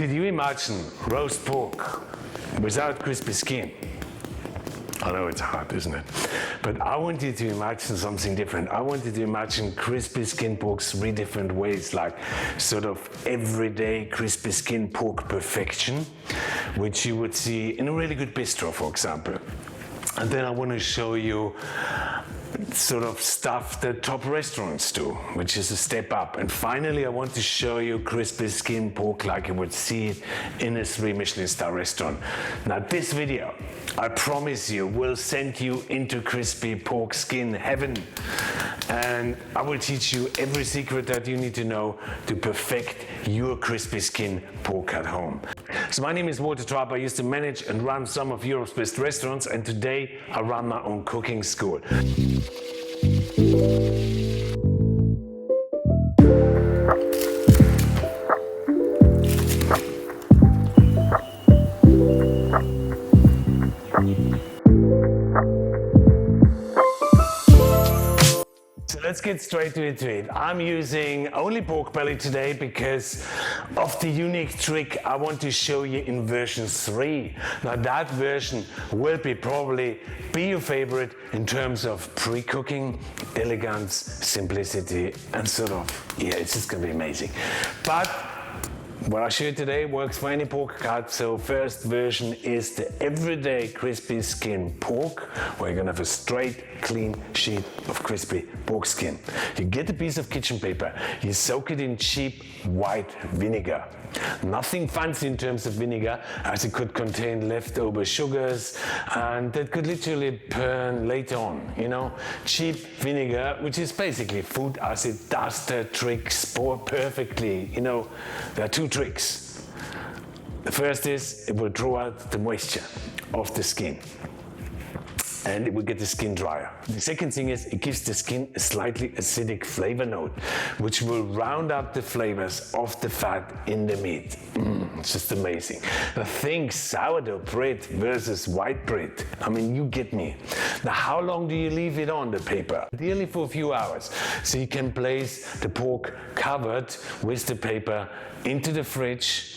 Could you imagine roast pork without crispy skin? I know it's hard, isn't it? But I want you to imagine something different. I want you to imagine crispy skin pork 3 different ways, like sort of everyday crispy skin pork perfection, which you would see in a really good bistro, for example. And then I want to show you sort of stuff that top restaurants do, which is a step up. And finally, I want to show you crispy skin pork like you would see it in a 3 Michelin star restaurant. Now this video, I promise you, will send you into crispy pork skin heaven. And I will teach you every secret that you need to know to perfect your crispy skin pork at home. So my name is Walter Trapp. I used to manage and run some of Europe's best restaurants, and today I run my own cooking school. Let's get straight to it. I'm using only pork belly today because of the unique trick I want to show you in version 3. Now that version will probably be your favorite in terms of pre-cooking, elegance, simplicity, and sort of, yeah, it's just gonna be amazing. But what I show you today works for any pork cut. So first version is the everyday crispy skin pork, where you're gonna have a straight, clean sheet of crispy pork skin. You get a piece of kitchen paper, you soak it in cheap white vinegar. Nothing fancy in terms of vinegar, as it could contain leftover sugars and that could literally burn later on, you know. Cheap vinegar, which is basically food acid, does the tricks perfectly. You know, there are 2 tricks. The first is it will draw out the moisture of the skin, and it will get the skin drier. The second thing is it gives the skin a slightly acidic flavor note, which will round up the flavors of the fat in the meat. It's just amazing. Now think sourdough bread versus white bread. I mean, you get me. Now how long do you leave it on the paper? Ideally for a few hours. So you can place the pork covered with the paper into the fridge,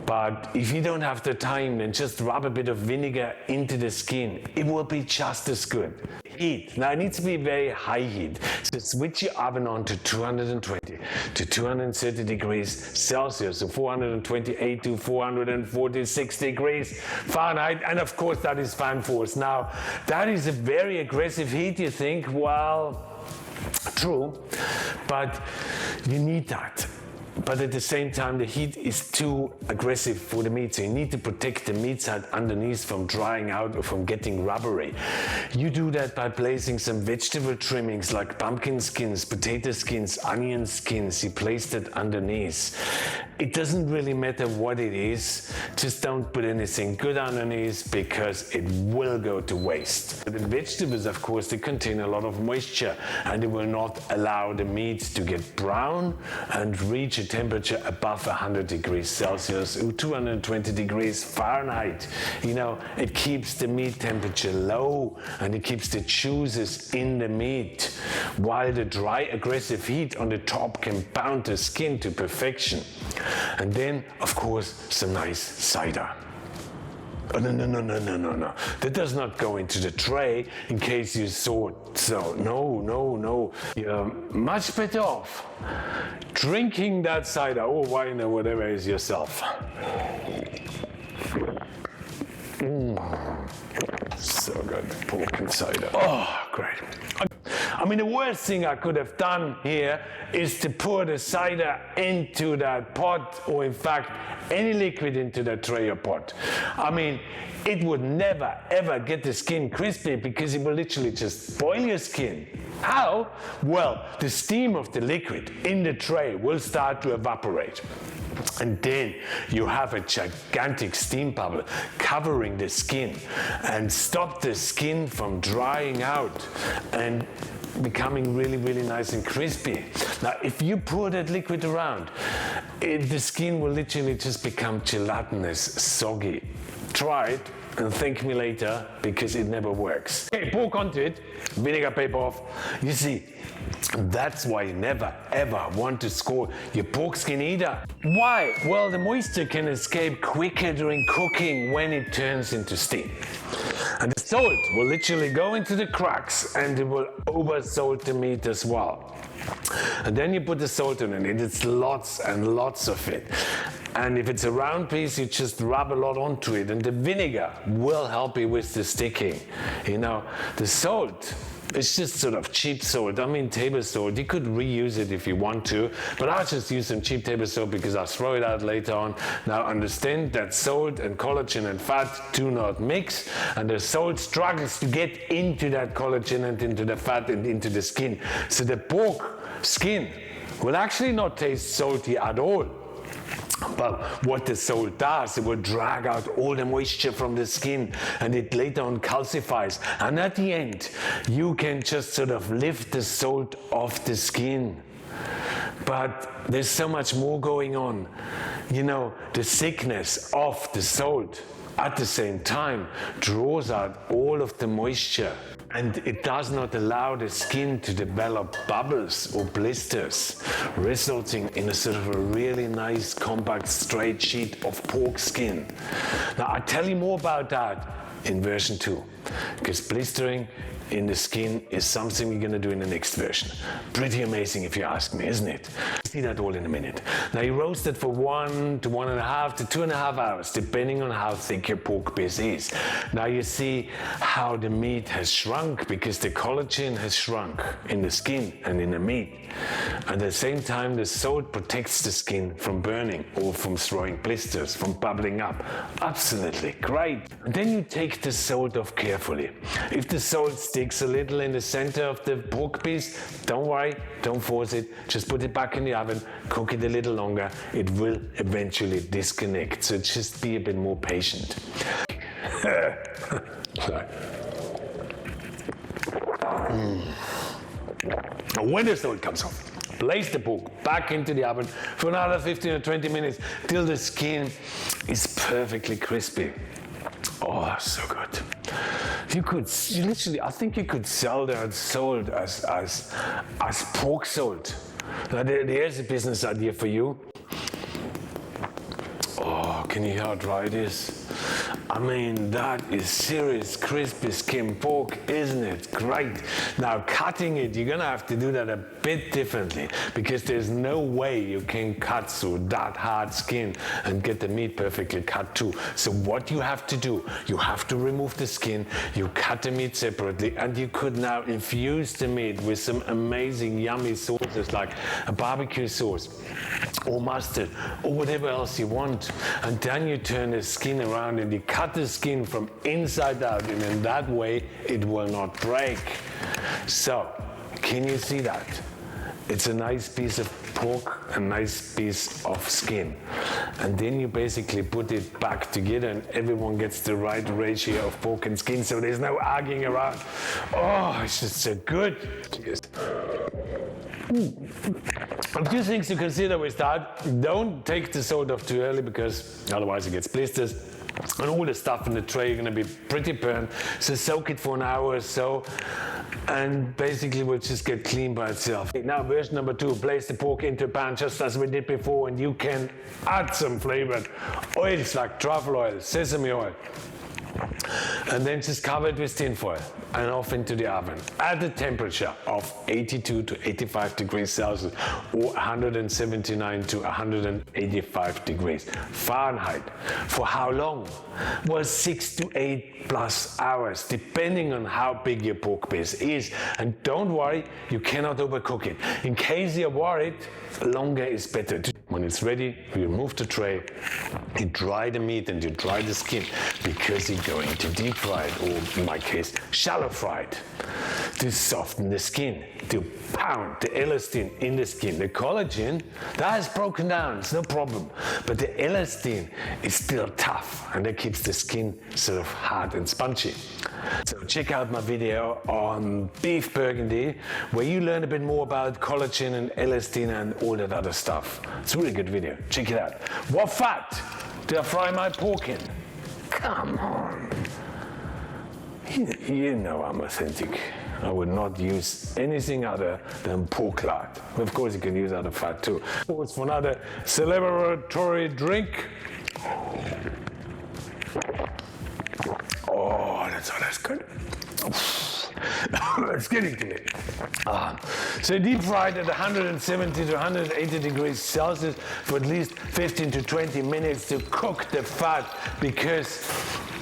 but if you don't have the time, then just rub a bit of vinegar into the skin. It will be just as good. Heat. Now it needs to be very high heat. So switch your oven on to 220 to 230 degrees Celsius, so 428 to 446 degrees Fahrenheit, and of course that is fan force. Now that is a very aggressive heat, you think. Well, true, but you need that. But at the same time, the heat is too aggressive for the meat, so you need to protect the meat side underneath from drying out or from getting rubbery. You do that by placing some vegetable trimmings like pumpkin skins, potato skins, onion skins. You place that underneath. It doesn't really matter what it is, just don't put anything good underneath because it will go to waste. The vegetables, of course, they contain a lot of moisture and it will not allow the meat to get brown and reach a temperature above 100 degrees Celsius or 220 degrees Fahrenheit. You know, it keeps the meat temperature low and it keeps the juices in the meat, while the dry aggressive heat on the top can pound the skin to perfection. And then, of course, some nice cider. Oh, no. That does not go into the tray in case you thought so. No. You're much better off drinking that cider or wine or whatever is yourself. So good, pork and cider. Oh, great. I mean, the worst thing I could have done here is to pour the cider into that pot, or in fact, any liquid into that tray or pot. I mean, it would never ever get the skin crispy because it will literally just boil your skin. How? Well, the steam of the liquid in the tray will start to evaporate. And then you have a gigantic steam bubble covering the skin and stop the skin from drying out and becoming really, really nice and crispy. Now, if you pour that liquid around, the skin will literally just become gelatinous, soggy. Try it and thank me later because it never works. Okay, pork onto it, vinegar paper off. You see, that's why you never ever want to score your pork skin either. Why? Well, the moisture can escape quicker during cooking when it turns into steam. And the salt will literally go into the cracks and it will over salt the meat as well. And then you put the salt in it, it's lots and lots of it. And if it's a round piece, you just rub a lot onto it, and the vinegar will help you with the sticking. You know, the salt, it's just sort of cheap salt. I mean, table salt. You could reuse it if you want to, but I'll just use some cheap table salt because I'll throw it out later on. Now understand that salt and collagen and fat do not mix, and the salt struggles to get into that collagen and into the fat and into the skin. So the pork skin will actually not taste salty at all. But what the salt does, it will drag out all the moisture from the skin, and it later on calcifies. And at the end, you can just sort of lift the salt off the skin. But there's so much more going on. You know, the thickness of the salt at the same time draws out all of the moisture. And it does not allow the skin to develop bubbles or blisters, resulting in a sort of a really nice, compact, straight sheet of pork skin. Now, I'll tell you more about that in version 2, because blistering in the skin is something we're going to do in the next version. Pretty amazing if you ask me, isn't it? See that all in a minute. Now you roast it for 1 to 1.5 to 2.5 hours, depending on how thick your pork piece is. Now you see how the meat has shrunk because the collagen has shrunk in the skin and in the meat. At the same time, the salt protects the skin from burning or from throwing blisters, from bubbling up. Absolutely great. And then you take the salt off carefully. If the salt sticks a little in the center of the pork piece, don't worry, don't force it. Just put it back in the oven, cook it a little longer. It will eventually disconnect. So just be a bit more patient. When the salt comes off, place the pork back into the oven for another 15 or 20 minutes till the skin is perfectly crispy. Oh, so good. I think you could sell that salt as pork salt. Now there's a business idea for you. Oh, can you hear how dry it is? I mean, that is serious crispy skin pork, isn't it? Great. Now cutting it, you're gonna have to do that a bit differently because there's no way you can cut through that hard skin and get the meat perfectly cut too. So what you have to do, you have to remove the skin, you cut the meat separately, and you could now infuse the meat with some amazing yummy sauces like a barbecue sauce or mustard or whatever else you want. And then you turn the skin around and you cut the skin from inside out, and in that way it will not break. So, can you see that? It's a nice piece of pork, a nice piece of skin. And then you basically put it back together and everyone gets the right ratio of pork and skin, so there's no arguing around. Oh, it's just so good. Cheers. A few things to consider with that. Don't take the salt off too early because otherwise it gets blisters. And all the stuff in the tray are going to be pretty burnt. So soak it for an hour or so and basically will just get clean by itself. Now version number 2, place the pork into a pan just as we did before, and you can add some flavored oils like truffle oil, sesame oil. And then just cover it with tin foil and off into the oven at a temperature of 82 to 85 degrees Celsius or 179 to 185 degrees Fahrenheit. For how long? Well, 6 to 8 plus hours, depending on how big your pork piece is. And don't worry, you cannot overcook it. In case you're worried, longer is better. When it's ready, you remove the tray, you dry the meat and you dry the skin because you're going to deep fry it, or in my case, shallow fry it, to soften the skin, to pound the elastin in the skin. The collagen, that has broken down, it's no problem. But the elastin is still tough and that keeps the skin sort of hard and spongy. So check out my video on beef burgundy, where you learn a bit more about collagen and elastin and all that other stuff. It's a really good video. Check it out. What fat did I fry my pork in? Come on. You know I'm authentic. I would not use anything other than pork lard. Of course, you can use other fat too. What's for another celebratory drink? Oh, that's good. It's getting to me. So deep fried at 170 to 180 degrees Celsius for at least 15 to 20 minutes to cook the fat, because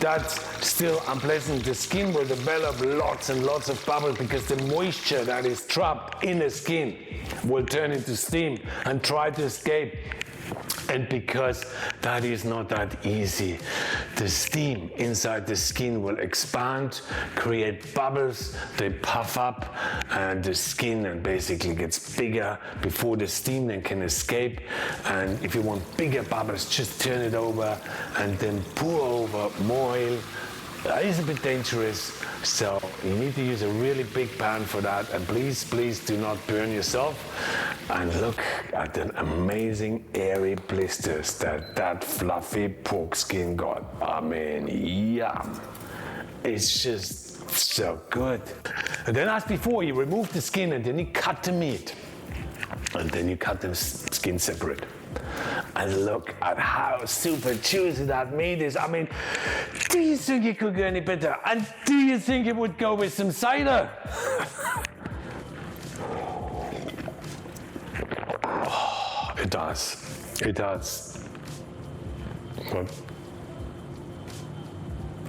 that's still unpleasant. The skin will develop lots and lots of bubbles because the moisture that is trapped in the skin will turn into steam and try to escape. And because that is not that easy, the steam inside the skin will expand, create bubbles, they puff up, and the skin and basically gets bigger before the steam then can escape. And if you want bigger bubbles, just turn it over and then pour over more oil. That is a bit dangerous, so you need to use a really big pan for that, and please do not burn yourself. And look at the amazing airy blisters that fluffy pork skin got. I mean, yum. It's just so good. And then as before, you remove the skin and then you cut the meat. And then you cut the skin separate. And look at how super juicy that meat is. I mean, do you think it could go any better? And do you think it would go with some cider? Oh, it does. It does. But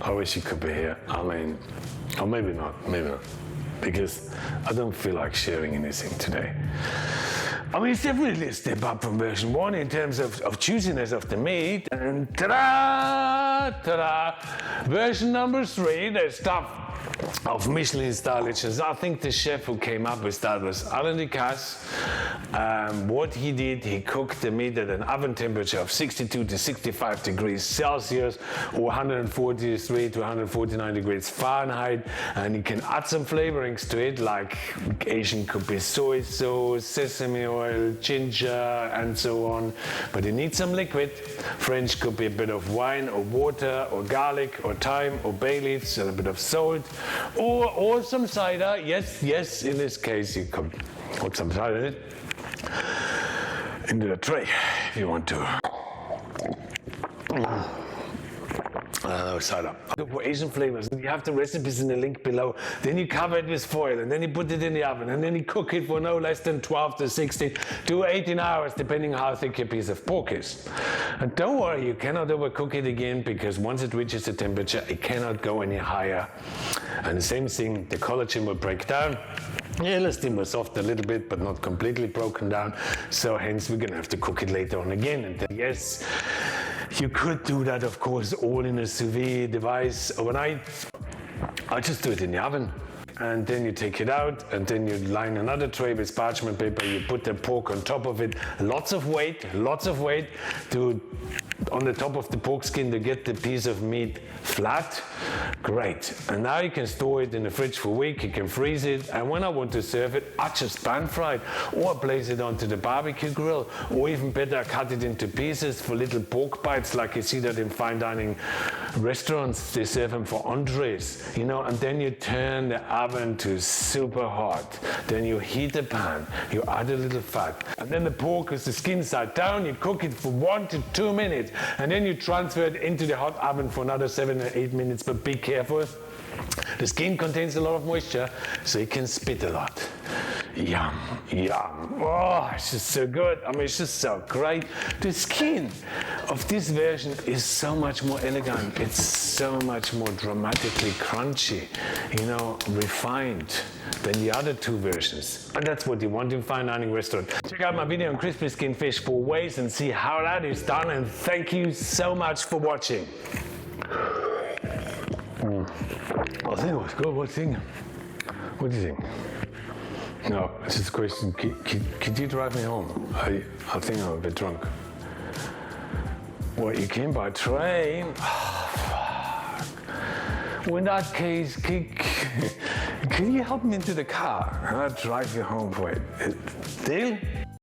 I wish you could be here. I mean, or maybe not, because I don't feel like sharing anything today. I mean, it's definitely a step up from version 1 in terms of juiciness of the meat. And ta-da! Version number 3, the stuff of Michelin star dishes. I think the chef who came up with that was Alain Ducasse. What he did, he cooked the meat at an oven temperature of 62 to 65 degrees Celsius or 143 to 149 degrees Fahrenheit, and you can add some flavorings to it, like Asian could be soy sauce, sesame oil, ginger, and so on. But you need some liquid. French could be a bit of wine or water or garlic or thyme or bay leaves and a bit of salt, or some cider. Yes, in this case you could put some cider in it, into the tray if you want to. Cider. For Asian flavors, you have the recipes in the link below. Then you cover it with foil, and then you put it in the oven, and then you cook it for no less than 12 to 16 to 18 hours, depending on how thick your piece of pork is. And don't worry, you cannot overcook it again, because once it reaches the temperature, it cannot go any higher. And the same thing, the collagen will break down. The elastin will soften a little bit, but not completely broken down. So hence, we're gonna have to cook it later on again. And then, yes, you could do that, of course, all in a sous vide device overnight. I just do it in the oven. And then you take it out, and then you line another tray with parchment paper. You put the pork on top of it. Lots of weight to on the top of the pork skin to get the piece of meat flat. Great. And now you can store it in the fridge for a week. You can freeze it. And when I want to serve it, I just pan fry it, or place it onto the barbecue grill, or even better, cut it into pieces for little pork bites, like you see that in fine dining restaurants. They serve them for entrees, you know. And then you turn the oven to super hot. Then you heat the pan. You add a little fat, and then the pork is the skin side down. You cook it for 1 to 2 minutes, and then you transfer it into the hot oven for another 7 or 8 minutes. But be careful, the skin contains a lot of moisture, so it can spit a lot. Yum. Oh, it's just so good. I mean, it's just so great. The skin of this version is so much more elegant. It's so much more dramatically crunchy, you know, refined than the other two versions. And that's what you want in fine dining restaurant. Check out my video on crispy skin fish 4 ways and see how that is done. And thank you so much for watching. I think it was good. What do you think? What do you think? No, it's just a question. Could you drive me home? I think I'm a bit drunk. Well, you came by train? Oh, fuck. Well, in that case, can you help me into the car? I'll drive you home. Wait, deal?